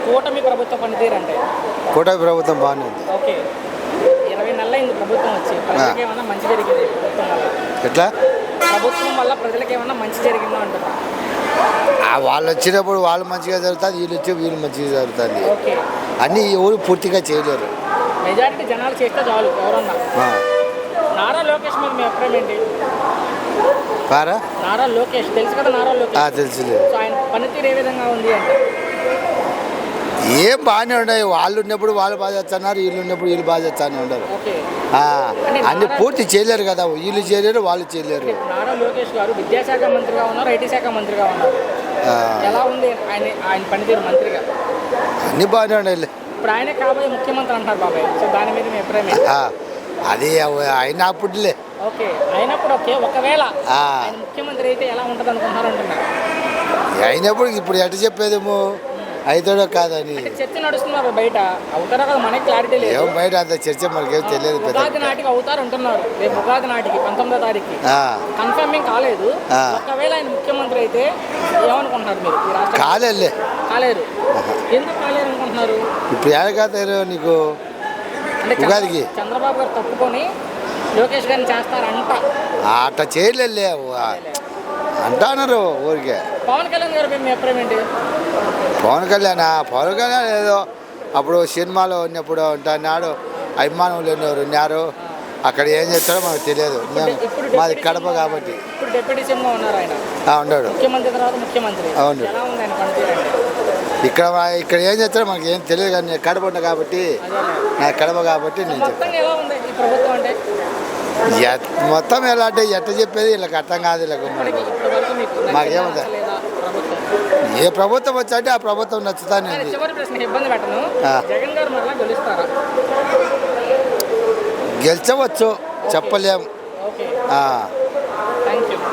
కూటమి ప్రభుత్వ పనితీరు అంటే కూటమి ప్రభుత్వం బాగానే ఉంది. ఓకే 20 నెలలు అయింది ప్రభుత్వం వచ్చి ప్రజలకు ఏమన్నా మంచి జరిగింది ప్రభుత్వం వల్ల ఎట్లా ప్రభుత్వం వల్ల ప్రజలకు ఏమన్నా మంచి జరిగిందో అంటున్నా వాళ్ళు వచ్చినప్పుడు వాళ్ళు మంచిగా జరుగుతుంది, వీళ్ళు వచ్చి వీళ్ళు మంచిగా జరుగుతుంది. ఓకే అన్నీ ఎవరు పూర్తిగా చేయలేరు. మెజారిటీ జనాలు చేస్తే చాలు ఎవరన్నా. నారా లోకేష్ మీద మీ అభిప్రాయం ఏంటి? నారా లోకేష్ తెలుసు కదా, నారా లోకేష్ తెలుసులేదు. సో ఆయన పనితీరు ఏ విధంగా ఉంది అంటే ఏం బాగానే ఉన్నాయి. వాళ్ళు ఉన్నప్పుడు వాళ్ళు బాగా చేస్తున్నారు, వీళ్ళు ఉన్నప్పుడు వీళ్ళు బాగా చేస్తానే ఉండరు. ఓకే అన్ని పూర్తి చేయలేరు కదా, వీళ్ళు చేయలేరు వాళ్ళు చేయలేరు. నారా లోకేష్ గారు విద్యాశాఖ మంత్రిగా ఉన్నారు, ఐటీ శాఖ మంత్రిగా ఉన్నారు. ఎలా ఉంది ఆయన పనితీరు మంత్రిగా? అన్ని బాగానే ఉన్నాయి. ఇప్పుడు ఆయనే కాబోయే ముఖ్యమంత్రి అంటారు బాబాయ్, సో దాని మీద మీ అభిప్రాయం? అది అయినప్పుడులే. ఓకే అయినప్పుడు ఓకే, ఒకవేళ ఆయన ముఖ్యమంత్రి అయితే ఎలా ఉంటుంది అనుకుంటున్నారు అంటున్నారు? అయినప్పుడు ఇప్పుడు ఎట్ట చెప్పేదేమో అవుతాడో కాదని చర్చ నడుస్తున్నారు బయట. అవుతారో కదా మనకి క్లారిటీ లేదు. ఏం బయట అంత చర్చ మనకేం తెలియదు. ఉగాది నాటికి అవుతారు అంటున్నారు, రేపు ఉగాది నాటికి 19వ తారీఖుకి కన్ఫర్మింగ్ కాలేదు. ఒకవేళ ఆయన ముఖ్యమంత్రి అయితే ఏమనుకుంటున్నారు మీరు? ఈ రాష్ట్రం కాలేరు. ఎందుకు కాలేరు అనుకుంటున్నారు? ఇప్పుడు ఏడ కాదు నీకు అంటే ఉగాదికి చంద్రబాబు గారు తప్పుకొని లోకేష్ గారిని చేస్తారంట. అట్ట చేయలే అంటున్నారు ఊరికే. పవన్ కళ్యాణ్ గారు మీ అభిప్రాయం ఏంటి? పవన్ కళ్యాణ్ ఏదో అప్పుడు సినిమాలో ఉన్నప్పుడు ఉంటున్నాడు, అభిమానులు ఉన్నారు. అక్కడ ఏం చేస్తాడో మనకు తెలియదు. మాది కడప కాబట్టి. ఇప్పుడు డిప్యూటీ సీఎంగా ఉన్నారు ఆయన. ఉన్నాడు ముఖ్యమంత్రి తర్వాత ముఖ్యమంత్రి. అవును. ఎలా ఉంది ఆయన పనితీరు? ఇక్కడ ఏం చేస్తాడో మనకి ఏం తెలియదు, కానీ నేను కడప ఉన్నా కాబట్టి నాకు కడప కాబట్టి నేను చెప్తాను. ఎలా ఉంది ఈ ప్రభుత్వం అంటే? మొత్తం ఎలా అంటే ఎట్ట చెప్పేది వీళ్ళకి అర్థం కాదు. వీళ్ళకి మాకేముంది, ఏ ప్రభుత్వం వచ్చాంటే ఆ ప్రభుత్వం నచ్చుతానే. చివరి ప్రశ్న, ఇబ్బంది పెట్టను, జగన్ గారు మరలా గెలుస్తారా? గెలిచవచ్చు, చెప్పలేము.